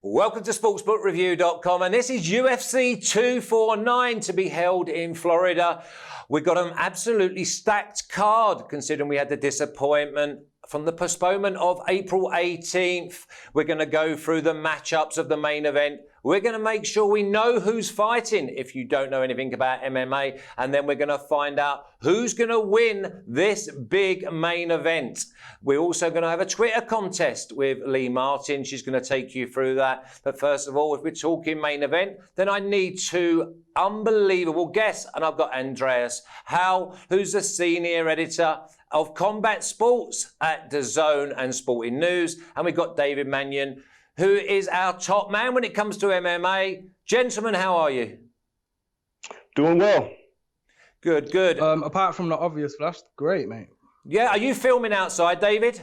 Welcome to SportsbookReview.com, and this is UFC 249 to be held in Florida. We've got an absolutely stacked card, considering we had the disappointment from the postponement of April 18th. We're going to go through the matchups of the main event. We're going to make sure we know who's fighting if you don't know anything about MMA. And then we're going to find out who's going to win this big main event. We're also going to have a Twitter contest with Lee Martin. She's going to take you through that. But first of all, if we're talking main event, then I need two unbelievable guests. And I've got Andreas Howe, who's the senior editor of Combat Sports at DAZN and Sporting News. And we've got David Mannion, who is our top man when it comes to MMA. Gentlemen, how are you? Doing well. Good, good. Apart from the obvious flash, great, mate. Yeah, are you filming outside, David?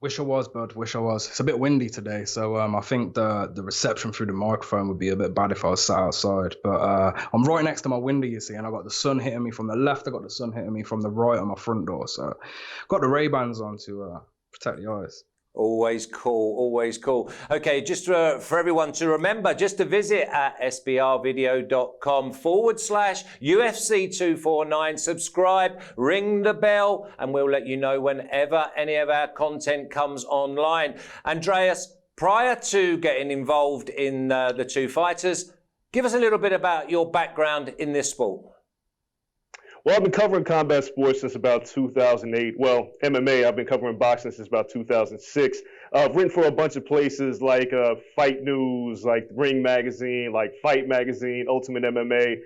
Wish I was, bud. Wish I was. It's a bit windy today, so I think the reception through the microphone would be a bit bad if I was sat outside. But I'm right next to my window, you see, and I got the sun hitting me from the left. I got the sun hitting me from the right on my front door. So got the Ray-Bans on to protect the eyes. Always cool, always cool. Okay, just for everyone to remember, just to visit at sbrvideo.com/UFC 249, subscribe, ring the bell, and we'll let you know whenever any of our content comes online. Andreas, prior to getting involved in the two fighters, give us a little bit about your background in this sport. Well, I've been covering combat sports since about 2008. Well, MMA, I've been covering boxing since about 2006. I've written for a bunch of places like Fight News, like Ring Magazine, like Fight Magazine, Ultimate MMA,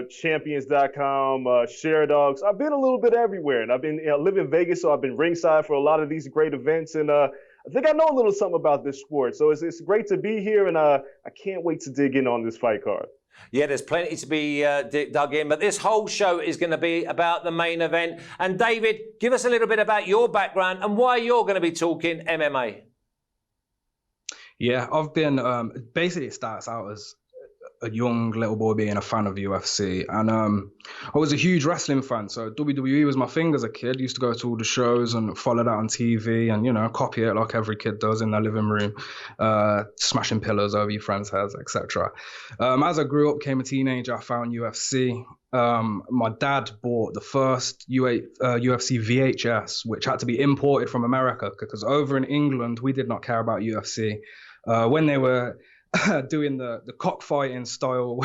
Champions.com, Share Dogs. I've been a little bit everywhere, and I've been live in Vegas, so I've been ringside for a lot of these great events, and I think I know a little something about this sport. So it's great to be here, and I can't wait to dig in on this fight card. Yeah, there's plenty to be dug in, but this whole show is going to be about the main event. And David, give us a little bit about your background and why you're going to be talking MMA. Yeah, I've been, basically it starts out as a young little boy being a fan of UFC, and I was a huge wrestling fan, so WWE was my thing as a kid. Used to go to all the shows and follow that on TV and, you know, copy it like every kid does in their living room, smashing pillows over your friends' heads, etc. As I grew up, became a teenager, I found UFC. My dad bought the first UFC VHS, which had to be imported from America, because over in England, we did not care about UFC. When they were doing the cockfighting style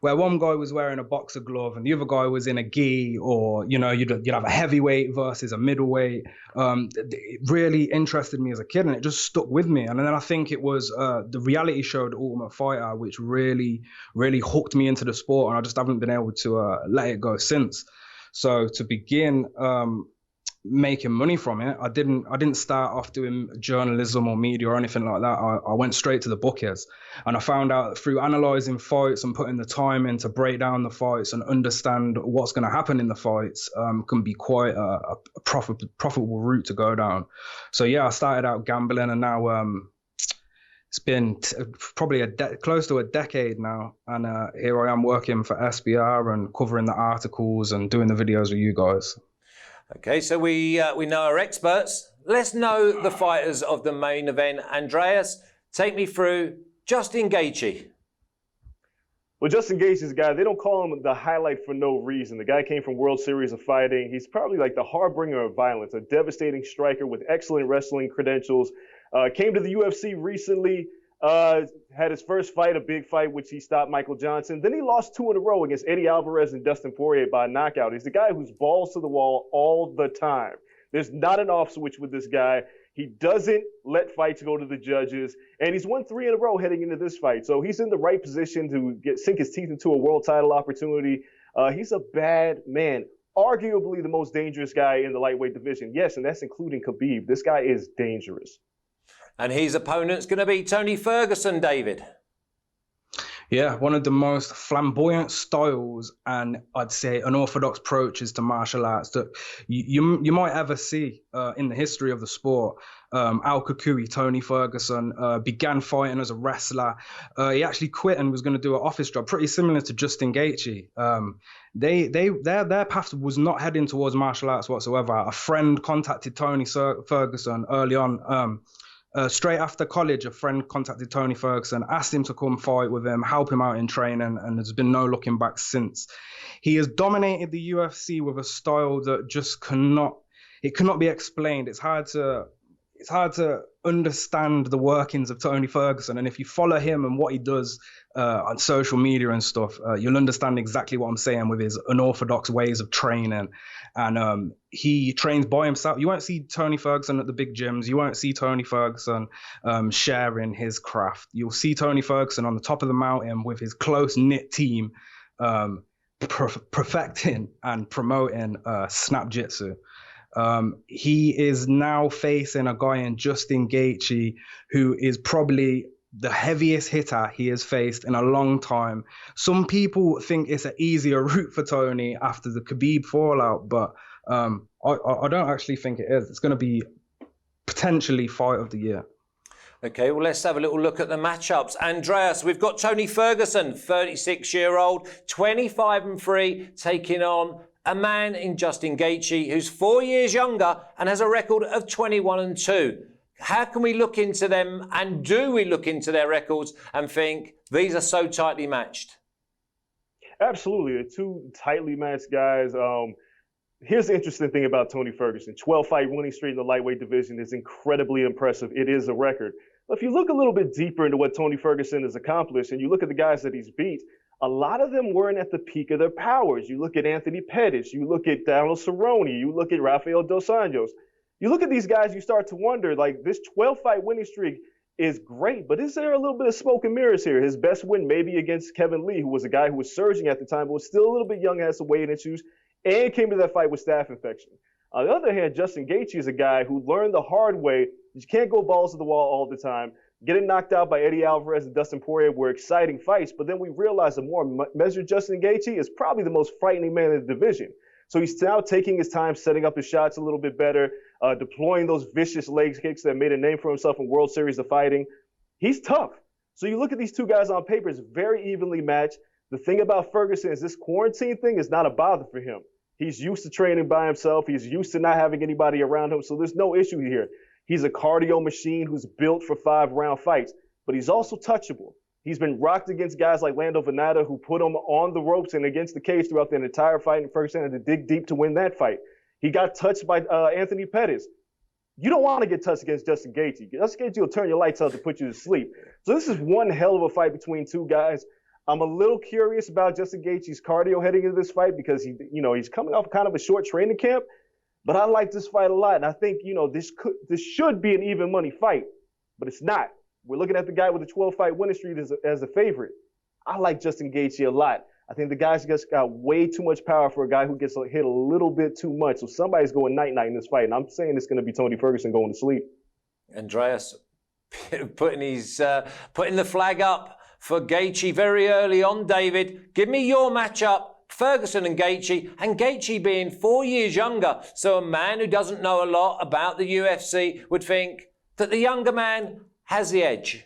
where one guy was wearing a boxer glove and the other guy was in a gi, or, you know, you'd have a heavyweight versus a middleweight. It really interested me as a kid, and it just stuck with me. And then I think it was the reality show, The Ultimate Fighter, which really hooked me into the sport, and I just haven't been able to let it go since. So to begin making money from it, I didn't start off doing journalism or media or anything like that. I went straight to the bookies, and I found out that through analyzing fights and putting the time in to break down the fights and understand what's going to happen in the fights can be quite a profitable route to go down. So yeah, I started out gambling, and now it's been probably close to a decade now, and here I am working for SBR and covering the articles and doing the videos with you guys. Okay, so we know our experts. Let's know the fighters of the main event. Andreas, take me through Justin Gaethje. Well, Justin Gaethje is a guy, they don't call him the highlight for no reason. The guy came from World Series of Fighting. He's probably like the harbinger of violence, a devastating striker with excellent wrestling credentials. Came to the UFC recently, had his first fight, a big fight, which he stopped Michael Johnson. Then he lost 2 in a row against Eddie Alvarez and Dustin Poirier by knockout. He's the guy who's balls to the wall all the time. There's not an off switch with this guy. He doesn't let fights go to the judges, and he's won 3 in a row heading into this fight. So he's in the right position to sink his teeth into a world title opportunity. He's a bad man, arguably the most dangerous guy in the lightweight division. Yes, and that's including Khabib. This guy is dangerous. And his opponent's going to be Tony Ferguson, David. Yeah, one of the most flamboyant styles and I'd say unorthodox approaches to martial arts that you might ever see in the history of the sport. Al Kukui, Tony Ferguson, began fighting as a wrestler. He actually quit and was going to do an office job, pretty similar to Justin Gaethje. Their path was not heading towards martial arts whatsoever. A friend contacted Tony Ferguson early on. Straight after college, a friend contacted Tony Ferguson, asked him to come fight with him, help him out in training, and there's been no looking back since. He has dominated the UFC with a style that just cannot be explained. It's hard to understand the workings of Tony Ferguson, and if you follow him and what he does on social media and stuff, you'll understand exactly what I'm saying with his unorthodox ways of training. And he trains by himself. You won't see Tony Ferguson at the big gyms. You won't see Tony Ferguson sharing his craft. You'll see Tony Ferguson on the top of the mountain with his close-knit team perfecting and promoting snap jitsu. He is now facing a guy in Justin Gaethje who is probably the heaviest hitter he has faced in a long time. Some people think it's an easier route for Tony after the Khabib fallout, but I don't actually think it is. It's going to be potentially fight of the year. Okay, well, let's have a little look at the matchups. Andreas, we've got Tony Ferguson, 36-year-old, 25-3, taking on a man in Justin Gaethje who's 4 years younger and has a record of 21-2. How can we look into them, and do we look into their records and think these are so tightly matched? Absolutely. They're two tightly matched guys. Here's the interesting thing about Tony Ferguson. 12-fight winning streak in the lightweight division is incredibly impressive. It is a record. But if you look a little bit deeper into what Tony Ferguson has accomplished and you look at the guys that he's beat, a lot of them weren't at the peak of their powers. You look at Anthony Pettis, you look at Donald Cerrone, you look at Rafael Dos Anjos. You look at these guys, you start to wonder, like, this 12-fight winning streak is great, but is there a little bit of smoke and mirrors here? His best win maybe against Kevin Lee, who was a guy who was surging at the time, but was still a little bit young, had some weight issues, and came to that fight with staph infection. On the other hand, Justin Gaethje is a guy who learned the hard way that you can't go balls to the wall all the time. Getting knocked out by Eddie Alvarez and Dustin Poirier were exciting fights, but then we realized the more measured Justin Gaethje is probably the most frightening man in the division. So he's now taking his time, setting up his shots a little bit better, deploying those vicious leg kicks that made a name for himself in World Series of Fighting. He's tough. So you look at these two guys on paper, it's very evenly matched. The thing about Ferguson is this quarantine thing is not a bother for him. He's used to training by himself. He's used to not having anybody around him. So there's no issue here. He's a cardio machine who's built for 5-round fights, but he's also touchable. He's been rocked against guys like Lando Venata, who put him on the ropes and against the cage throughout the entire fight, and Ferguson had to dig deep to win that fight. He got touched by Anthony Pettis. You don't want to get touched against Justin Gaethje. Justin Gaethje will turn your lights out to put you to sleep. So this is one hell of a fight between two guys. I'm a little curious about Justin Gaethje's cardio heading into this fight because he's coming off kind of a short training camp. But I like this fight a lot, and I think this should be an even money fight, but it's not. We're looking at the guy with the 12-fight winning streak as a favorite. I like Justin Gaethje a lot. I think the guy's just got way too much power for a guy who gets hit a little bit too much. So somebody's going night-night in this fight, and I'm saying it's going to be Tony Ferguson going to sleep. Andreas putting the flag up for Gaethje very early on. David, give me your matchup. Ferguson and Gaethje being 4 years younger, so a man who doesn't know a lot about the UFC would think that the younger man has the edge.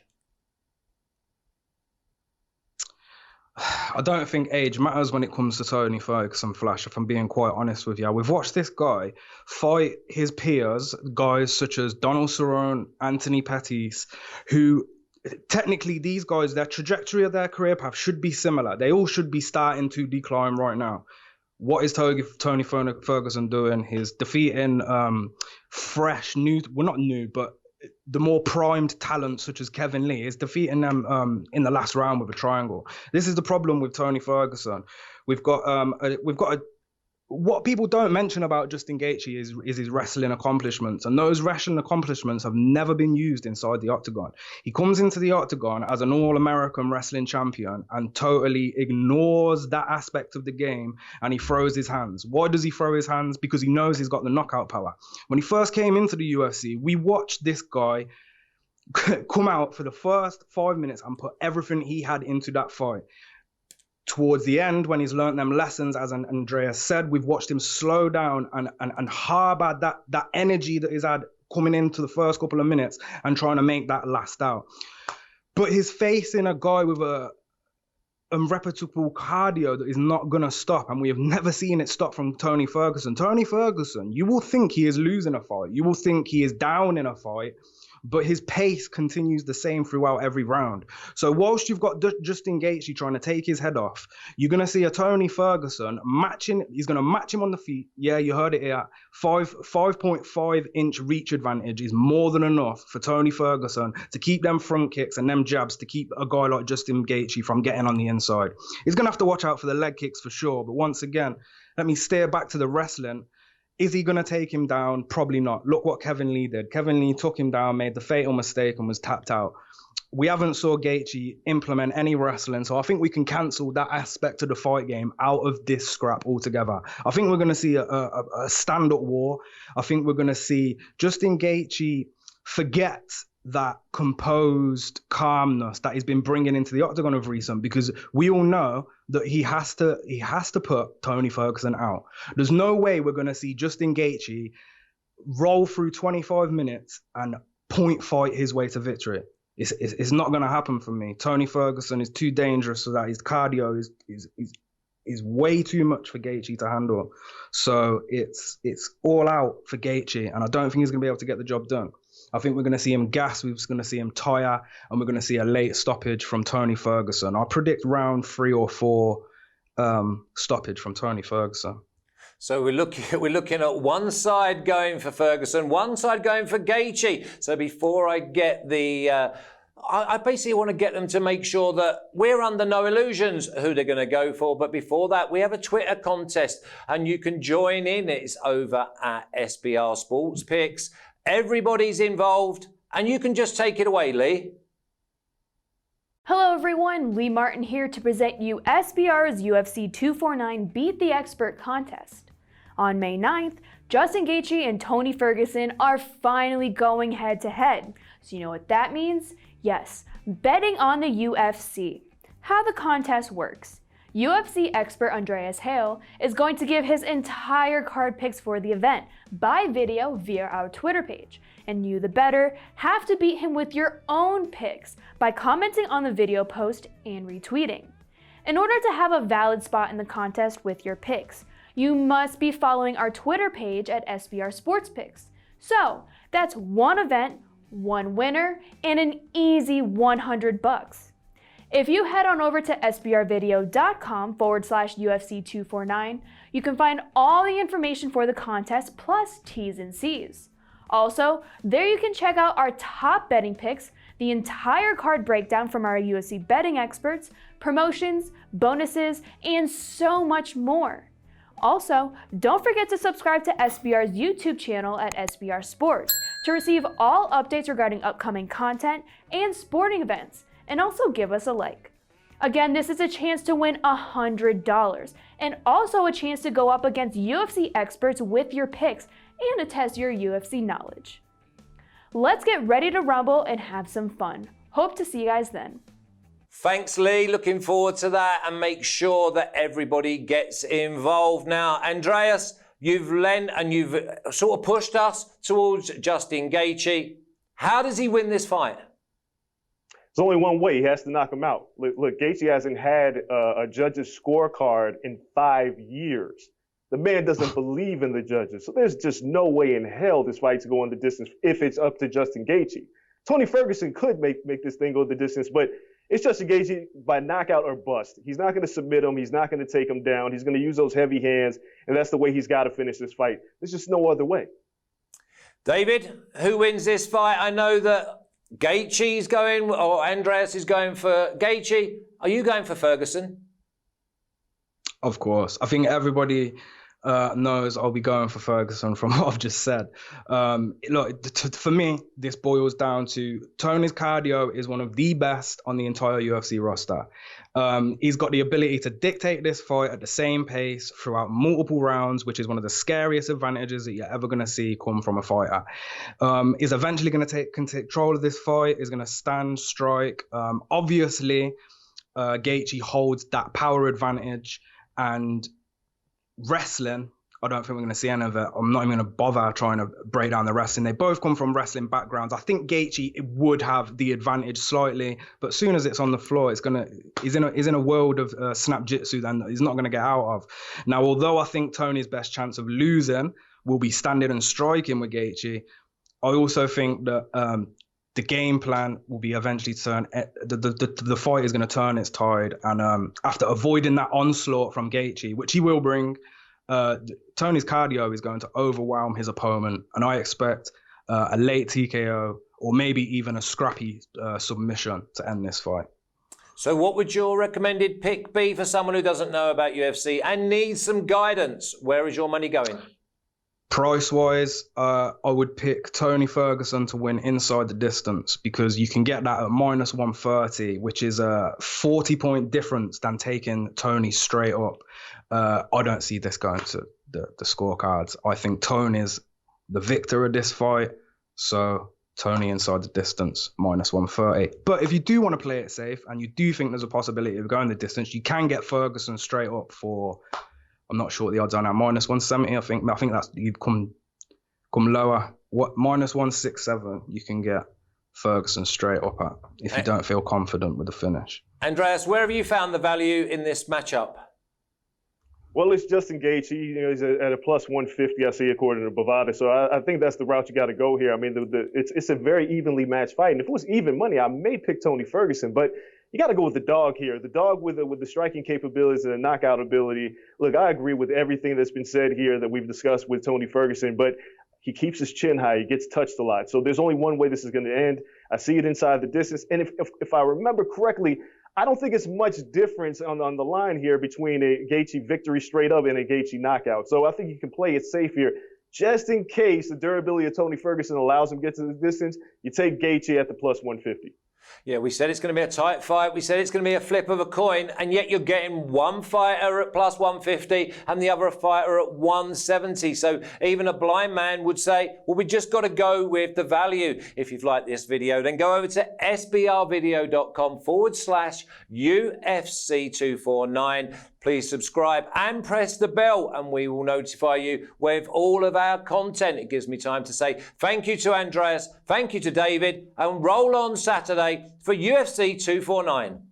I don't think age matters when it comes to Tony Ferguson, Flash, if I'm being quite honest with you. We've watched this guy fight his peers, guys such as Donald Cerrone, Anthony Pettis, who technically these guys, their trajectory of their career path should be similar. They all should be starting to decline right now. What is Tony Ferguson doing? He's defeating fresh, new, well, not new, but the more primed talent such as Kevin Lee is defeating them in the last round with a triangle. This is the problem with Tony Ferguson. We've got what people don't mention about Justin Gaethje is his wrestling accomplishments, and those wrestling accomplishments have never been used inside the octagon. He comes into the octagon as an all-American wrestling champion and totally ignores that aspect of the game, and he throws his hands. Why does he throw his hands? Because he knows he's got the knockout power. When he first came into the UFC, we watched this guy come out for the first 5 minutes and put everything he had into that fight. Towards the end, when he's learned them lessons, as Andreas said, we've watched him slow down and harbor that energy that he's had coming into the first couple of minutes and trying to make that last out. But he's facing a guy with a unreputable cardio that is not going to stop, and we have never seen it stop from Tony Ferguson. Tony Ferguson, you will think he is losing a fight. You will think he is down in a fight, but his pace continues the same throughout every round. So whilst you've got Justin Gaethje trying to take his head off, you're going to see a Tony Ferguson matching. He's going to match him on the feet. Yeah, you heard it here. 5.5 inch reach advantage is more than enough for Tony Ferguson to keep them front kicks and them jabs to keep a guy like Justin Gaethje from getting on the inside. He's going to have to watch out for the leg kicks for sure. But once again, let me steer back to the wrestling. Is he going to take him down? Probably not. Look what Kevin Lee did. Kevin Lee took him down, made the fatal mistake, and was tapped out. We haven't saw Gaethje implement any wrestling, so I think we can cancel that aspect of the fight game out of this scrap altogether. I think we're going to see a stand-up war. I think we're going to see Justin Gaethje forget that composed calmness that he's been bringing into the octagon of recent, because we all know that he has to put Tony Ferguson out. There's no way we're going to see Justin Gaethje roll through 25 minutes and point fight his way to victory. It's not going to happen for me. Tony Ferguson is too dangerous for that. His cardio is way too much for Gaethje to handle. So it's all out for Gaethje, and I don't think he's going to be able to get the job done. I think we're going to see him gas, we're going to see him tire, and we're going to see a late stoppage from Tony Ferguson. I predict round 3 or 4 stoppage from Tony Ferguson. So we're looking at one side going for Ferguson, one side going for Gaethje. So before I get the... I basically want to get them to make sure that we're under no illusions who they're going to go for. But before that, we have a Twitter contest, and you can join in. It's over at SBR Sports Picks. Everybody's involved, and you can just take it away, Lee. Hello everyone, Lee Martin here to present you SBR's UFC 249 Beat the Expert contest. On May 9th, Justin Gaethje and Tony Ferguson are finally going head to head. So you know what that means? Yes, betting on the UFC. How the contest works. UFC expert Andreas Hale is going to give his entire card picks for the event by video via our Twitter page, and you, the bettor, have to beat him with your own picks by commenting on the video post and retweeting. In order to have a valid spot in the contest with your picks, you must be following our Twitter page at SBR Sports Picks. So that's one event, one winner, and an easy $100. If you head on over to sbrvideo.com/UFC249, you can find all the information for the contest plus T's and C's. Also, there you can check out our top betting picks, the entire card breakdown from our UFC betting experts, promotions, bonuses, and so much more. Also, don't forget to subscribe to SBR's YouTube channel at SBR Sports to receive all updates regarding upcoming content and sporting events. And also give us a like. Again, this is a chance to win $100 and also a chance to go up against UFC experts with your picks and to test your UFC knowledge. Let's get ready to rumble and have some fun. Hope to see you guys then. Thanks, Lee. Looking forward to that, and make sure that everybody gets involved. Now, Andreas, you've lent and you've sort of pushed us towards Justin Gaethje. How does he win this fight? There's only one way. He has to knock him out. Look, Gaethje hasn't had a judge's scorecard in 5 years. The man doesn't believe in the judges. So there's just no way in hell this fight's going the distance if it's up to Justin Gaethje. Tony Ferguson could make this thing go the distance, but it's Justin Gaethje by knockout or bust. He's not going to submit him. He's not going to take him down. He's going to use those heavy hands, and that's the way he's got to finish this fight. There's just no other way. David, who wins this fight? I know that Gaethje's going, or Andreas is going for Gaethje. Are you going for Ferguson? Of course. I think everybody knows I'll be going for Ferguson from what I've just said. Look, for me, this boils down to Tony's cardio is one of the best on the entire UFC roster. He's got the ability to dictate this fight at the same pace throughout multiple rounds, which is one of the scariest advantages that you're ever going to see come from a fighter. Is eventually going to take control of this fight, is going to stand, strike. Obviously, Gaethje holds that power advantage, and wrestling, I don't think we're going to see any of it. I'm not even going to bother trying to break down the wrestling. They both come from wrestling backgrounds. I think Gaethje would have the advantage slightly, but as soon as it's on the floor, he's in a world of snap jitsu that he's not going to get out of. Now, although I think Tony's best chance of losing will be standing and striking with Gaethje, I also think that the game plan will be eventually the fight is going to turn its tide, and after avoiding that onslaught from Gaethje, which he will bring, Tony's cardio is going to overwhelm his opponent, and I expect a late TKO or maybe even a scrappy submission to end this fight. So what would your recommended pick be for someone who doesn't know about UFC and needs some guidance? Where is your money going? Price-wise, I would pick Tony Ferguson to win inside the distance, because you can get that at -130, which is a 40-point difference than taking Tony straight up. I don't see this going to the scorecards. I think Tony's the victor of this fight, so Tony inside the distance, -130. But if you do want to play it safe and you do think there's a possibility of going the distance, you can get Ferguson straight up for, I'm not sure what the odds are now, -170. I think that's, you'd come lower. What, -167 you can get Ferguson straight up at if you don't feel confident with the finish. Andreas, where have you found the value in this matchup? Well, it's Justin Gaethje. He's at a +150, I see, according to Bovada. So I think that's the route you got to go here. I mean, it's a very evenly matched fight. And if it was even money, I may pick Tony Ferguson. But you got to go with the dog here. The dog with the striking capabilities and the knockout ability. Look, I agree with everything that's been said here that we've discussed with Tony Ferguson. But he keeps his chin high. He gets touched a lot. So there's only one way this is going to end. I see it inside the distance. And if I remember correctly, I don't think it's much difference on the line here between a Gaethje victory straight up and a Gaethje knockout. So I think you can play it safe here. Just in case the durability of Tony Ferguson allows him to get to the distance, you take Gaethje at the +150. Yeah, we said it's going to be a tight fight. We said it's going to be a flip of a coin, and yet you're getting one fighter at +150 and the other fighter at 170. So even a blind man would say, well, we just got to go with the value. If you've liked this video, then go over to sbrvideo.com/UFC249. Please subscribe and press the bell, and we will notify you with all of our content. It gives me time to say thank you to Andreas, thank you to David, and roll on Saturday for UFC 249.